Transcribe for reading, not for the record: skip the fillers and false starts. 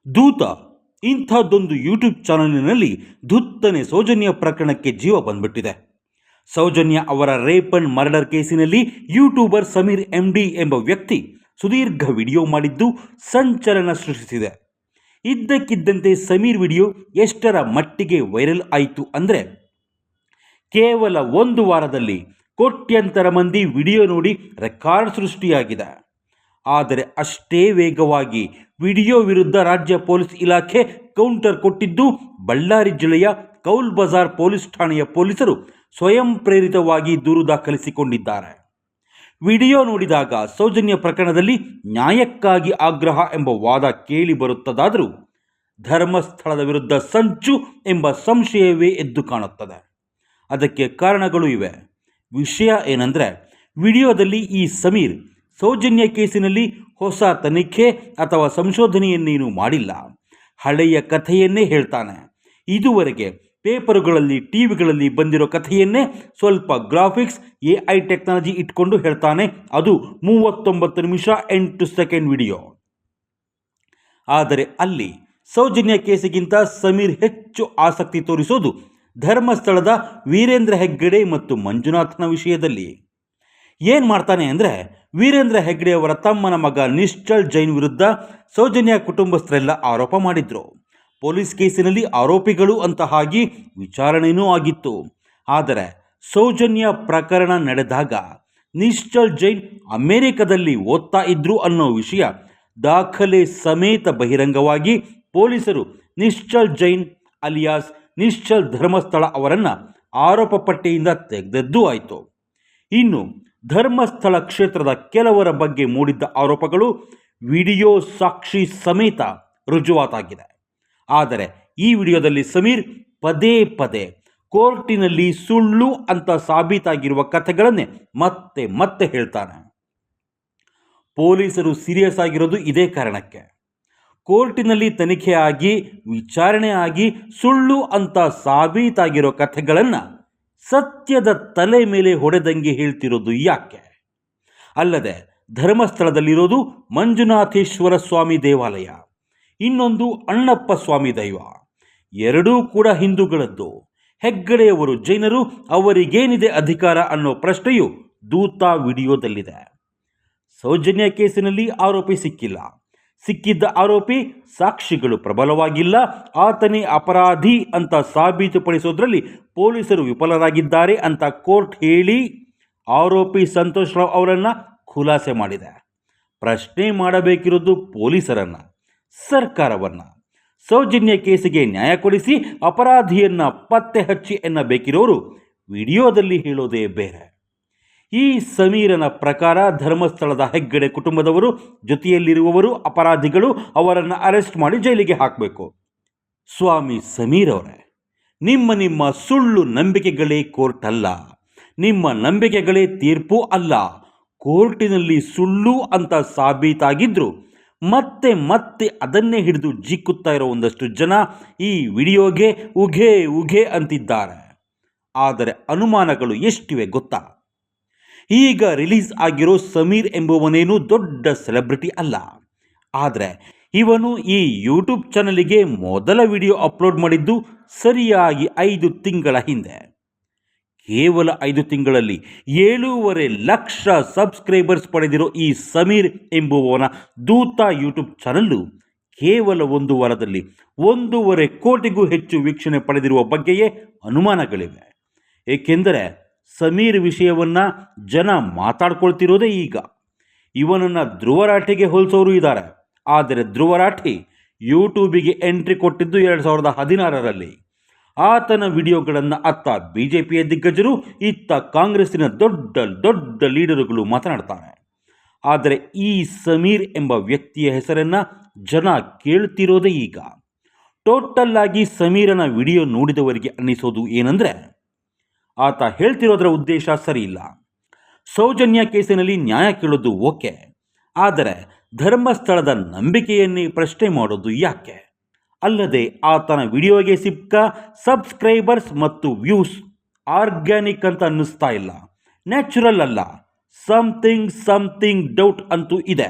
ದೂತ ಇಂಥದ್ದೊಂದು ಯೂಟ್ಯೂಬ್ ಚಾನಲಿನಲ್ಲಿ ಧುತ್ತನೆ ಸೌಜನ್ಯ ಪ್ರಕರಣಕ್ಕೆ ಜೀವ ಬಂದ್ಬಿಟ್ಟಿದೆ. ಸೌಜನ್ಯ ಅವರ ರೇಪ್ ಅಂಡ್ ಮರ್ಡರ್ ಕೇಸಿನಲ್ಲಿ ಯೂಟ್ಯೂಬರ್ ಸಮೀರ್ MD ಎಂಬ ವ್ಯಕ್ತಿ ಸುದೀರ್ಘ ವಿಡಿಯೋ ಮಾಡಿದ್ದು ಸಂಚಲನ ಸೃಷ್ಟಿಸಿದೆ. ಇದ್ದಕ್ಕಿದ್ದಂತೆ ಸಮೀರ್ ವಿಡಿಯೋ ಎಷ್ಟರ ಮಟ್ಟಿಗೆ ವೈರಲ್ ಆಯಿತು ಅಂದರೆ, ಕೇವಲ ಒಂದು ವಾರದಲ್ಲಿ ಕೋಟ್ಯಂತರ ಮಂದಿ ವಿಡಿಯೋ ನೋಡಿ ರೆಕಾರ್ಡ್ ಸೃಷ್ಟಿಯಾಗಿದೆ. ಆದರೆ ಅಷ್ಟೇ ವೇಗವಾಗಿ ವಿಡಿಯೋ ವಿರುದ್ಧ ರಾಜ್ಯ ಪೊಲೀಸ್ ಇಲಾಖೆ ಕೌಂಟರ್ ಕೊಟ್ಟಿದ್ದು ಬಳ್ಳಾರಿ ಜಿಲ್ಲೆಯ ಕೌಲ್ ಬಜಾರ್ ಪೊಲೀಸ್ ಠಾಣೆಯ ಪೊಲೀಸರು ಸ್ವಯಂ ಪ್ರೇರಿತವಾಗಿ ದೂರು ದಾಖಲಿಸಿಕೊಂಡಿದ್ದಾರೆ. ವಿಡಿಯೋ ನೋಡಿದಾಗ ಸೌಜನ್ಯ ಪ್ರಕರಣದಲ್ಲಿ ನ್ಯಾಯಕ್ಕಾಗಿ ಆಗ್ರಹ ಎಂಬ ವಾದ ಕೇಳಿ ಬರುತ್ತದಾದರೂ ಧರ್ಮಸ್ಥಳದ ವಿರುದ್ಧ ಸಂಚು ಎಂಬ ಸಂಶಯವೇ ಎದ್ದು ಕಾಣುತ್ತದೆ. ಅದಕ್ಕೆ ಕಾರಣಗಳು ಇವೆ. ವಿಷಯ ಏನಂದರೆ, ವಿಡಿಯೋದಲ್ಲಿ ಈ ಸಮೀರ್ ಸೌಜನ್ಯ ಕೇಸಿನಲ್ಲಿ ಹೊಸ ತನಿಖೆ ಅಥವಾ ಸಂಶೋಧನೆಯನ್ನೇನು ಮಾಡಿಲ್ಲ, ಹಳೆಯ ಕಥೆಯನ್ನೇ ಹೇಳ್ತಾನೆ. ಇದುವರೆಗೆ ಪೇಪರುಗಳಲ್ಲಿ ಟಿವಿಗಳಲ್ಲಿ ಬಂದಿರೋ ಕಥೆಯನ್ನೇ ಸ್ವಲ್ಪ ಗ್ರಾಫಿಕ್ಸ್ AI ಟೆಕ್ನಾಲಜಿ ಇಟ್ಕೊಂಡು ಹೇಳ್ತಾನೆ. ಅದು 39 ನಿಮಿಷ 8 ಸೆಕೆಂಡ್ ವಿಡಿಯೋ. ಆದರೆ ಅಲ್ಲಿ ಸೌಜನ್ಯ ಕೇಸಿಗಿಂತ ಸಮೀರ್ ಹೆಚ್ಚು ಆಸಕ್ತಿ ತೋರಿಸೋದು ಧರ್ಮಸ್ಥಳದ ವೀರೇಂದ್ರ ಹೆಗ್ಗಡೆ ಮತ್ತು ಮಂಜುನಾಥನ ವಿಷಯದಲ್ಲಿ. ಏನು ಮಾಡ್ತಾನೆ ಅಂದರೆ, ವೀರೇಂದ್ರ ಹೆಗ್ಗಡೆ ಅವರ ತಮ್ಮನ ಮಗ ನಿಶ್ಚಲ್ ಜೈನ್ ವಿರುದ್ಧ ಸೌಜನ್ಯ ಕುಟುಂಬಸ್ಥರೆಲ್ಲ ಆರೋಪ ಮಾಡಿದ್ರು. ಪೊಲೀಸ್ ಕೇಸಿನಲ್ಲಿ ಆರೋಪಿಗಳು ಅಂತ ಆಗಿ ವಿಚಾರಣೆಯೂ ಆಗಿತ್ತು. ಆದರೆ ಸೌಜನ್ಯ ಪ್ರಕರಣ ನಡೆದಾಗ ನಿಶ್ಚಲ್ ಜೈನ್ ಅಮೆರಿಕದಲ್ಲಿ ಓದ್ತಾ ಇದ್ರು ಅನ್ನೋ ವಿಷಯ ದಾಖಲೆ ಸಮೇತ ಬಹಿರಂಗವಾಗಿ ಪೊಲೀಸರು ನಿಶ್ಚಲ್ ಜೈನ್ ಅಲಿಯಾಸ್ ನಿಶ್ಚಲ್ ಧರ್ಮಸ್ಥಳ ಅವರನ್ನು ಆರೋಪ ಪಟ್ಟಿಯಿಂದ ತೆಗೆದದ್ದೂ ಆಯಿತು. ಇನ್ನು ಧರ್ಮಸ್ಥಳ ಕ್ಷೇತ್ರದ ಕೆಲವರ ಬಗ್ಗೆ ಮೂಡಿದ್ದ ಆರೋಪಗಳು ವಿಡಿಯೋ ಸಾಕ್ಷಿ ಸಮೇತ ರುಜುವಾತಾಗಿದೆ. ಆದರೆ ಈ ವಿಡಿಯೋದಲ್ಲಿ ಸಮೀರ್ ಪದೇ ಪದೇ ಕೋರ್ಟಿನಲ್ಲಿ ಸುಳ್ಳು ಅಂತ ಸಾಬೀತಾಗಿರುವ ಕಥೆಗಳನ್ನೇ ಮತ್ತೆ ಮತ್ತೆ ಹೇಳ್ತಾನೆ. ಪೊಲೀಸರು ಸೀರಿಯಸ್ ಆಗಿರೋದು ಇದೇ ಕಾರಣಕ್ಕೆ. ಕೋರ್ಟಿನಲ್ಲಿ ತನಿಖೆ ಆಗಿ ವಿಚಾರಣೆ ಆಗಿ ಸುಳ್ಳು ಅಂತ ಸಾಬೀತಾಗಿರೋ ಕಥೆಗಳನ್ನು ಸತ್ಯದ ತಲೆ ಮೇಲೆ ಹೊಡೆದಂಗೆ ಹೇಳ್ತಿರೋದು ಯಾಕೆ? ಅಲ್ಲದೆ ಧರ್ಮಸ್ಥಳದಲ್ಲಿರೋದು ಮಂಜುನಾಥೇಶ್ವರ ಸ್ವಾಮಿ ದೇವಾಲಯ, ಇನ್ನೊಂದು ಅಣ್ಣಪ್ಪ ಸ್ವಾಮಿ ದೈವ, ಎರಡೂ ಕೂಡ ಹಿಂದೂಗಳದ್ದು. ಹೆಗ್ಗಡೆಯವರು ಜೈನರು, ಅವರಿಗೇನಿದೆ ಅಧಿಕಾರ ಅನ್ನೋ ಪ್ರಶ್ನೆಯು ದೂತ ವಿಡಿಯೋದಲ್ಲಿದೆ. ಸೌಜನ್ಯ ಕೇಸಿನಲ್ಲಿ ಆರೋಪಿ ಸಿಕ್ಕಿಲ್ಲ, ಸಿಕ್ಕಿದ್ದ ಆರೋಪಿ ಸಾಕ್ಷಿಗಳು ಪ್ರಬಲವಾಗಿಲ್ಲ, ಆತನೇ ಅಪರಾಧಿ ಅಂತ ಸಾಬೀತುಪಡಿಸೋದ್ರಲ್ಲಿ ಪೊಲೀಸರು ವಿಫಲರಾಗಿದ್ದಾರೆ ಅಂತ ಕೋರ್ಟ್ ಹೇಳಿ ಆರೋಪಿ ಸಂತೋಷ್ ರಾವ್ ಅವರನ್ನು ಖುಲಾಸೆ ಮಾಡಿದೆ. ಪ್ರಶ್ನೆ ಮಾಡಬೇಕಿರೋದು ಪೊಲೀಸರನ್ನು, ಸರ್ಕಾರವನ್ನು. ಸೌಜನ್ಯ ಕೇಸಿಗೆ ನ್ಯಾಯ ಕೊಡಿಸಿ ಅಪರಾಧಿಯನ್ನು ಪತ್ತೆ ಹಚ್ಚಿ ಎನ್ನಬೇಕಿರೋರು ವಿಡಿಯೋದಲ್ಲಿ ಹೇಳೋದೇ ಬೇರೆ. ಈ ಸಮೀರನ ಪ್ರಕಾರ ಧರ್ಮಸ್ಥಳದ ಹೆಗ್ಗಡೆ ಕುಟುಂಬದವರು ಜೊತೆಯಲ್ಲಿರುವವರು ಅಪರಾಧಿಗಳು, ಅವರನ್ನು ಅರೆಸ್ಟ್ ಮಾಡಿ ಜೈಲಿಗೆ ಹಾಕಬೇಕು. ಸ್ವಾಮಿ ಸಮೀರ್ ಅವರೇ, ನಿಮ್ಮ ಸುಳ್ಳು ನಂಬಿಕೆಗಳೇ ಕೋರ್ಟ್ ಅಲ್ಲ, ನಿಮ್ಮ ನಂಬಿಕೆಗಳೇ ತೀರ್ಪು ಅಲ್ಲ. ಕೋರ್ಟಿನಲ್ಲಿ ಸುಳ್ಳು ಅಂತ ಸಾಬೀತಾಗಿದ್ರು ಮತ್ತೆ ಮತ್ತೆ ಅದನ್ನೇ ಹಿಡಿದು ಜಿಕ್ಕುತ್ತಾ ಇರೋ ಒಂದಷ್ಟು ಜನ ಈ ವಿಡಿಯೋಗೆ ಉಘೆ ಉಘೆ ಅಂತಿದ್ದಾರೆ. ಆದರೆ ಅನುಮಾನಗಳು ಎಷ್ಟಿವೆ ಗೊತ್ತಾ? ಈಗ ರಿಲೀಸ್ ಆಗಿರೋ ಸಮೀರ್ ಎಂಬುವನೇನು ದೊಡ್ಡ ಸೆಲೆಬ್ರಿಟಿ ಅಲ್ಲ. ಆದರೆ ಇವನು ಈ ಯೂಟ್ಯೂಬ್ ಚಾನಲಿಗೆ ಮೊದಲ ವಿಡಿಯೋ ಅಪ್ಲೋಡ್ ಮಾಡಿದ್ದು ಸರಿಯಾಗಿ 5 ತಿಂಗಳ ಹಿಂದೆ. ಕೇವಲ 5 ತಿಂಗಳಲ್ಲಿ 7.5 ಲಕ್ಷ ಸಬ್ಸ್ಕ್ರೈಬರ್ಸ್ ಪಡೆದಿರೋ ಈ ಸಮೀರ್ ಎಂಬುವವನ ದೂತ ಯೂಟ್ಯೂಬ್ ಚಾನಲ್ಲು ಕೇವಲ ಒಂದು ವಾರದಲ್ಲಿ 1.5 ಕೋಟಿಗೂ ಹೆಚ್ಚು ವೀಕ್ಷಣೆ ಪಡೆದಿರುವ ಬಗ್ಗೆಯೇ ಅನುಮಾನಗಳಿವೆ. ಏಕೆಂದರೆ ಸಮೀರ್ ವಿಷಯವನ್ನು ಜನ ಮಾತಾಡ್ಕೊಳ್ತಿರೋದೇ ಈಗ. ಇವನನ್ನು ಧ್ರುವರಾಠಿಗೆ ಹೋಲಿಸೋರು ಇದ್ದಾರೆ. ಆದರೆ ಧ್ರುವರಾಠಿ ಯೂಟ್ಯೂಬಿಗೆ ಎಂಟ್ರಿ ಕೊಟ್ಟಿದ್ದು 2016ರಲ್ಲಿ. ಆತನ ವಿಡಿಯೋಗಳನ್ನು ಅತ್ತ BJPಯ ದಿಗ್ಗಜರು, ಇತ್ತ ಕಾಂಗ್ರೆಸ್ಸಿನ ದೊಡ್ಡ ದೊಡ್ಡ ಲೀಡರುಗಳು ಮಾತನಾಡ್ತಾರೆ. ಆದರೆ ಈ ಸಮೀರ್ ಎಂಬ ವ್ಯಕ್ತಿಯ ಹೆಸರನ್ನು ಜನ ಕೇಳ್ತಿರೋದೇ ಈಗ. ಟೋಟಲ್ ಆಗಿ ಸಮೀರನ ವಿಡಿಯೋ ನೋಡಿದವರಿಗೆ ಅನ್ನಿಸೋದು ಏನಂದರೆ, ಆತ ಹೇಳ್ತಿರೋದರ ಉದ್ದೇಶ ಸರಿ ಇಲ್ಲ. ಸೌಜನ್ಯ ಕೇಸಿನಲ್ಲಿ ನ್ಯಾಯ ಕೇಳೋದು ಓಕೆ, ಆದರೆ ಧರ್ಮಸ್ಥಳದ ನಂಬಿಕೆಯನ್ನೇ ಪ್ರಶ್ನೆ ಮಾಡೋದು ಯಾಕೆ? ಅಲ್ಲದೆ ಆತನ ವಿಡಿಯೋಗೆ ಸಿಕ್ಕ ಸಬ್ಸ್ಕ್ರೈಬರ್ಸ್ ಮತ್ತು ವ್ಯೂಸ್ ಆರ್ಗ್ಯಾನಿಕ್ ಅಂತ ಅನ್ನಿಸ್ತಾ ಇಲ್ಲ, ನ್ಯಾಚುರಲ್ ಅಲ್ಲ. ಸಮಥಿಂಗ್ ಡೌಟ್ ಅಂತೂ ಇದೆ.